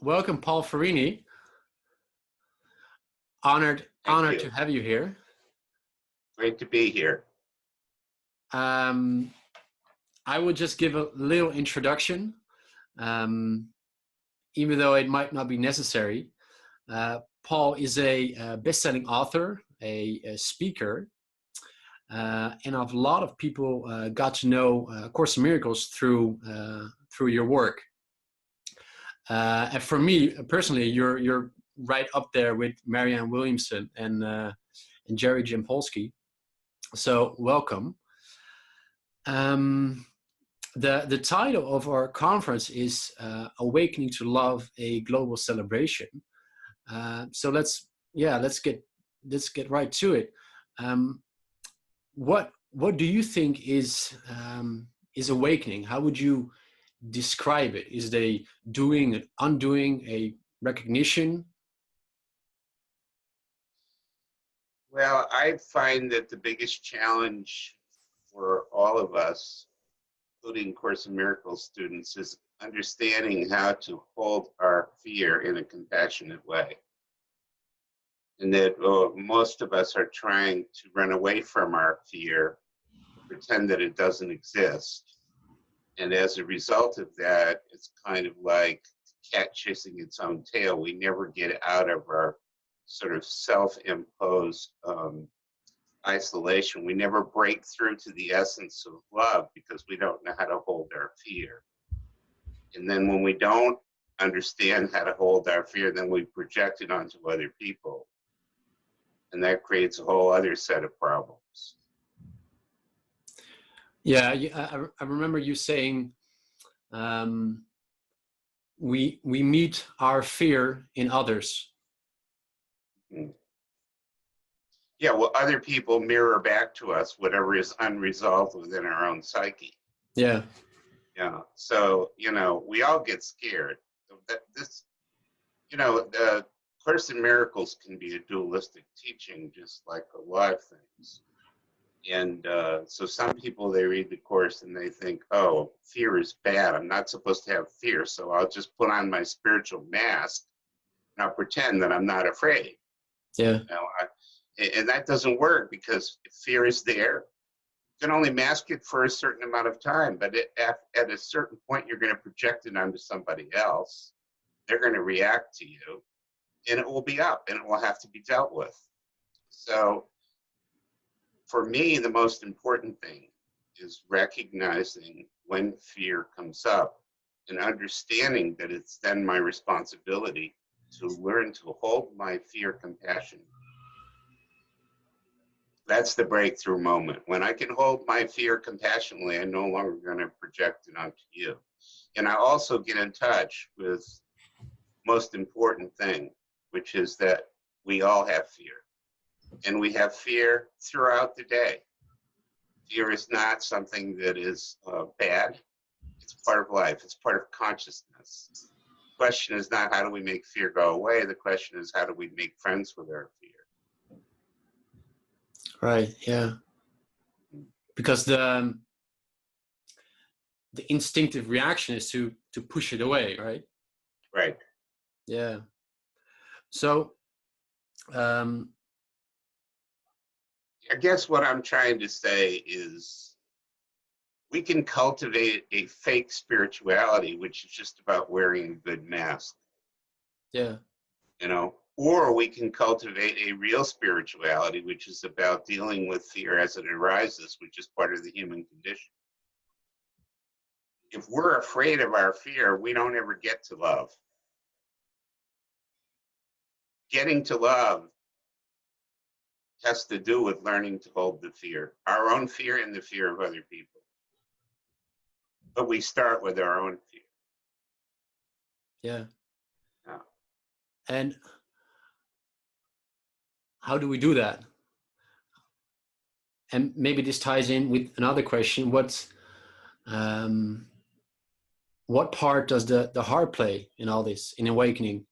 Welcome, Paul Ferrini. Honored Thank to you. have you here. Great to be here. Um, I will just give a little introduction, um, even though it might not be necessary. Paul is a best-selling author, a speaker, and a lot of people got to know Course in Miracles through your work. And for me personally, you're right up there with Marianne Williamson and Jerry Jampolsky. So welcome. The title of our conference is Awakening to Love: A Global Celebration. So let's get right to it. What do you think is awakening? How would you describe it? Is it a doing, an undoing, a recognition? Well, I find that the biggest challenge for all of us, including Course in Miracles students, is understanding how to hold our fear in a compassionate way. And that most of us are trying to run away from our fear, pretend that it doesn't exist. And as a result of that, it's kind of like a cat chasing its own tail. We never get out of our sort of self-imposed isolation. We never break through to the essence of love because we don't know how to hold our fear. And then when we don't understand how to hold our fear, then we project it onto other people. And that creates a whole other set of problems. Yeah, I remember you saying we meet our fear in others. Yeah, well, other people mirror back to us whatever is unresolved within our own psyche. Yeah. Yeah. So, we all get scared. The Course in Miracles can be a dualistic teaching, just like a lot of things. And so some people, they read the Course and they think, oh, fear is bad. I'm not supposed to have fear. So I'll just put on my spiritual mask and I'll pretend that I'm not afraid. Yeah. And that doesn't work because fear is there. You can only mask it for a certain amount of time, but at a certain point, you're going to project it onto somebody else. They're going to react to you, and it will be up, and it will have to be dealt with. So for me, the most important thing is recognizing when fear comes up and understanding that it's then my responsibility to learn to hold my fear compassionately. That's the breakthrough moment. When I can hold my fear compassionately, I'm no longer going to project it onto you. And I also get in touch with most important thing, which is that we all have fear. And we have fear throughout the day. Fear is not something that is bad. It's part of life. It's part of consciousness. The question is not how do we make fear go away. The question is how do we make friends with our fear. Right. Yeah. Because the instinctive reaction is to push it away, right? Right. Yeah. So I guess what I'm trying to say is we can cultivate a fake spirituality, which is just about wearing a good mask. yeah. Or we can cultivate a real spirituality, which is about dealing with fear as it arises, which is part of the human condition. If we're afraid of our fear, we don't ever get to love. Getting to love has to do with learning to hold the fear, our own fear and the fear of other people. But we start with our own fear. Yeah. Yeah. And how do we do that? And maybe this ties in with another question. What part does the heart play in all this, in awakening?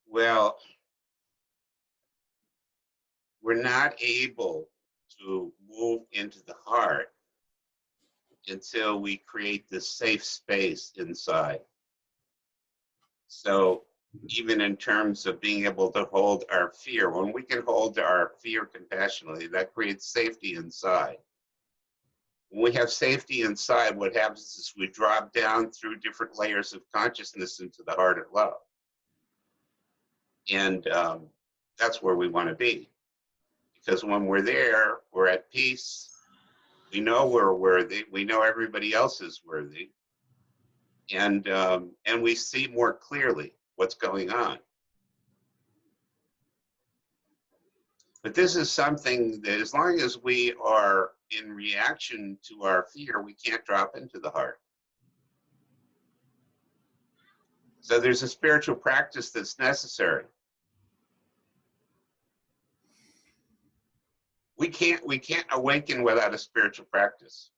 Well, we're not able to move into the heart until we create this safe space inside. So even in terms of being able to hold our fear, when we can hold our fear compassionately, that creates safety inside. When we have safety inside, what happens is we drop down through different layers of consciousness into the heart of love. And that's where we want to be. Because when we're there, we're at peace. We know we're worthy. We know everybody else is worthy. And we see more clearly what's going on. But this is something that as long as we are in reaction to our fear, we can't drop into the heart. So there's a spiritual practice that's necessary. We can't awaken without a spiritual practice.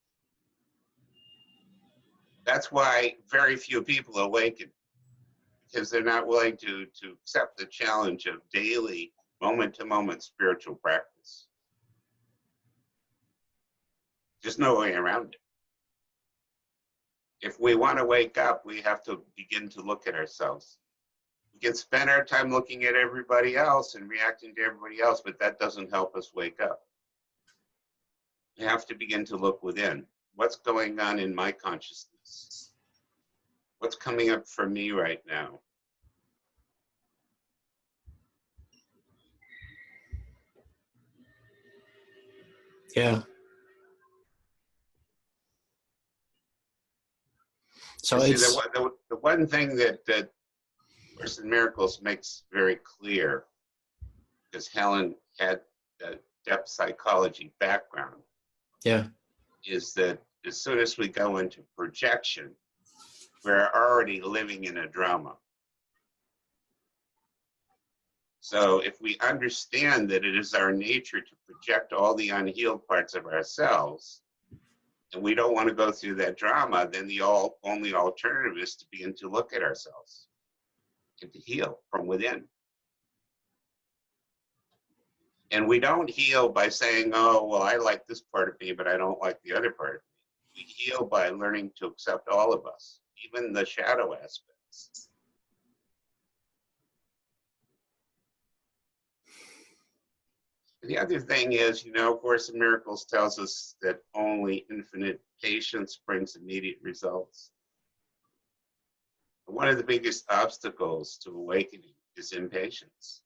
That's why very few people awaken, because they're not willing to accept the challenge of daily, moment-to-moment spiritual practice. There's no way around it. If we want to wake up, we have to begin to look at ourselves. We can spend our time looking at everybody else and reacting to everybody else, but that doesn't help us wake up. We have to begin to look within. What's going on in my consciousness? What's coming up for me right now? Yeah. So see, it's the one thing that Course in Miracles makes very clear, because Helen had a depth psychology background, yeah, is that as soon as we go into projection, we're already living in a drama. So if we understand that it is our nature to project all the unhealed parts of ourselves, and we don't want to go through that drama, then the only alternative is to begin to look at ourselves and to heal from within. And we don't heal by saying, oh, well, I like this part of me, but I don't like the other part of me. We heal by learning to accept all of us, even the shadow aspects. The other thing is, Course in Miracles tells us that only infinite patience brings immediate results. One of the biggest obstacles to awakening is impatience.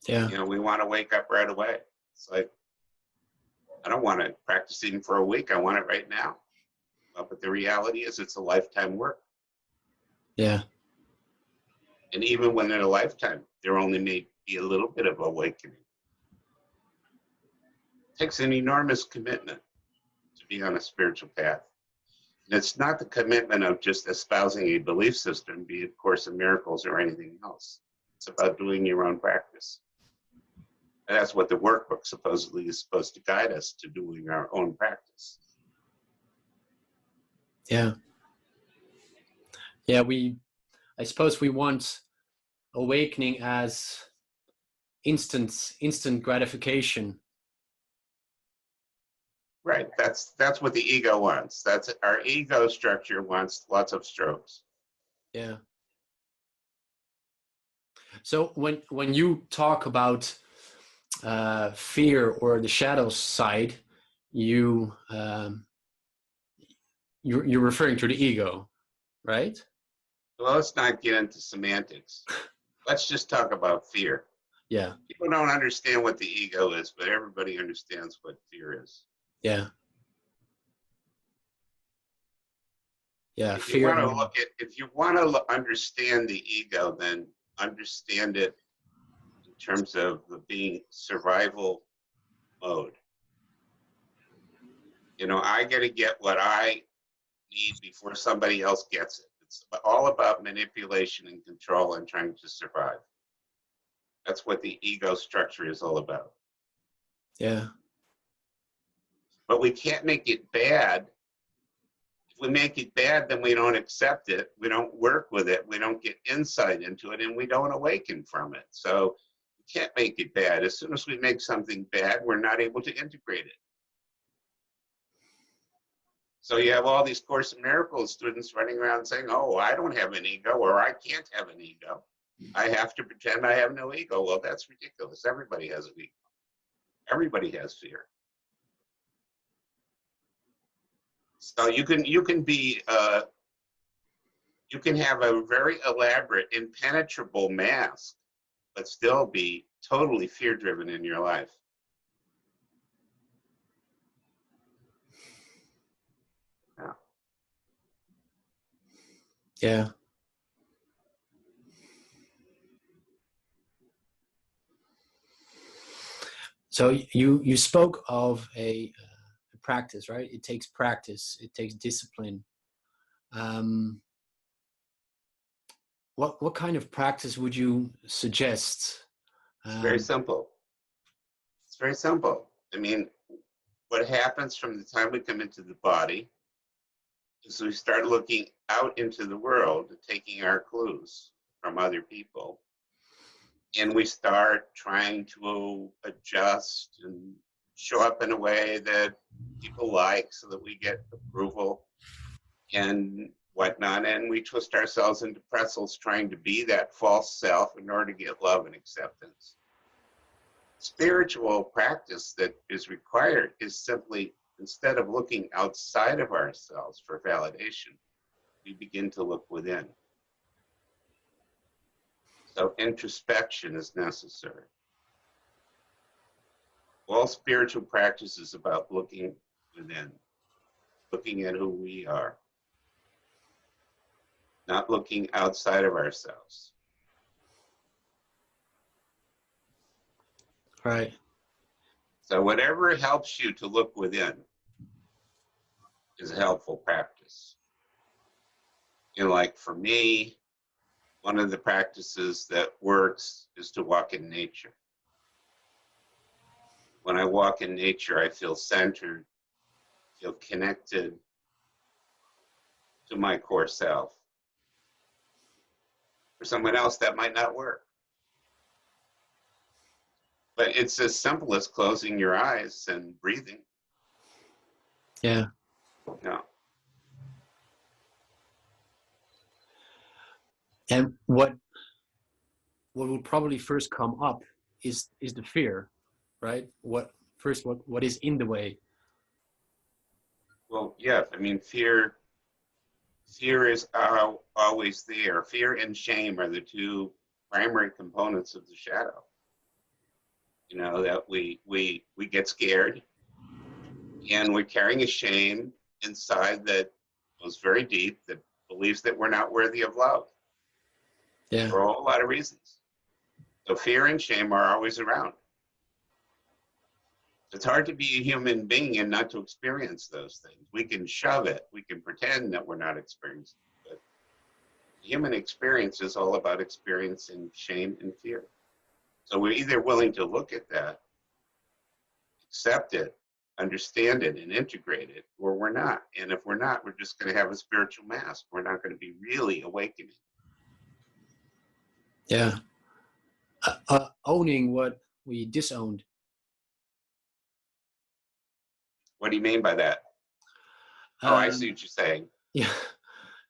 yeah, We want to wake up right away. It's like, I don't want to practice even for a week. I want it right now. Well, but the reality is it's a lifetime work. yeah, And even when in a lifetime, there only may be a little bit of awakening. It takes an enormous commitment to be on a spiritual path. And it's not the commitment of just espousing a belief system, be it Course in Miracles or anything else. It's about doing your own practice. And that's what the workbook supposedly is supposed to guide us to, doing our own practice. yeah. Yeah, I suppose we want awakening as instant gratification. Right, that's what the ego wants. That's our ego structure wants lots of strokes. Yeah. So when you talk about fear or the shadow side, you're referring to the ego, right? Well, let's not get into semantics. Let's just talk about fear. Yeah. People don't understand what the ego is, but everybody understands what fear is. Yeah. Yeah. If Fear. you want to understand the ego, then understand it in terms of the being survival mode. I got to get what I need before somebody else gets it. It's all about manipulation and control and trying to survive. That's what the ego structure is all about. Yeah. But we can't make it bad. If we make it bad, then we don't accept it. We don't work with it. We don't get insight into it, and we don't awaken from it. So we can't make it bad. As soon as we make something bad, we're not able to integrate it. So you have all these Course in Miracles students running around saying, oh, I don't have an ego, or I can't have an ego. I have to pretend I have no ego. Well, that's ridiculous. Everybody has an ego. Everybody has fear. So you can have a very elaborate, impenetrable mask, but still be totally fear-driven in your life. Yeah. Yeah. So you spoke of a practice, right? It takes practice. It takes discipline. What kind of practice would you suggest? It's very simple. It's very simple. I mean, what happens from the time we come into the body is we start looking out into the world, taking our clues from other people, and we start trying to adjust and show up in a way that people like so that we get approval and whatnot, and we twist ourselves into pretzels trying to be that false self in order to get love and acceptance. Spiritual practice that is required is simply, instead of looking outside of ourselves for validation, we begin to look within. So introspection is necessary. All spiritual practice is about looking within, looking at who we are, not looking outside of ourselves. Right. So whatever helps you to look within is a helpful practice. You know, like for me, one of the practices that works is to walk in nature. When I walk in nature, I feel centered, feel connected to my core self. For someone else, that might not work. But it's as simple as closing your eyes and breathing. Yeah. No. And what will probably first come up is the fear, right? What is in the way? Well, yeah, I mean, fear is always there. Fear and shame are the two primary components of the shadow. You know, that we get scared, and we're carrying a shame inside that goes very deep, that believes that we're not worthy of love. Yeah. For a whole lot of reasons. So fear and shame are always around. It's hard to be a human being and not to experience those things. We can shove it. We can pretend that we're not experiencing it. But the human experience is all about experiencing shame and fear. So we're either willing to look at that, accept it, understand it, and integrate it, or we're not. And if we're not, we're just going to have a spiritual mask. We're not going to be really awakening. Yeah. Owning what we disowned. What do you mean by that? Oh, I see what you're saying. Yeah.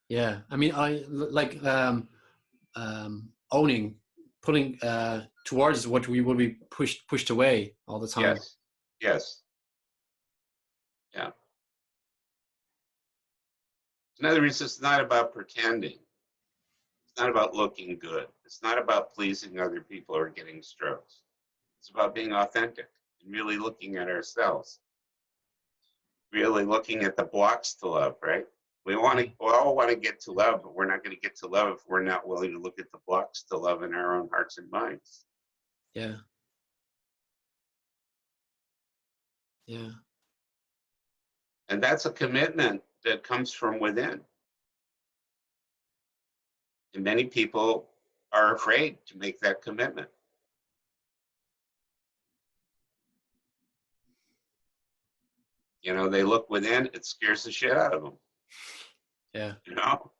Yeah. I mean, I like owning, pulling towards what we will be pushed away all the time. Yes. Yes. Yeah. In other words, it's not about pretending. It's not about looking good. It's not about pleasing other people or getting strokes. It's about being authentic and really looking at ourselves. Really looking at the blocks to love, right? We all want to get to love, but we're not going to get to love if we're not willing to look at the blocks to love in our own hearts and minds. Yeah. Yeah. And that's a commitment that comes from within. And many people are afraid to make that commitment. You know, they look within, it scares the shit out of them. Yeah. You know,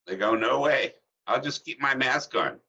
they go, no way, I'll just keep my mask on.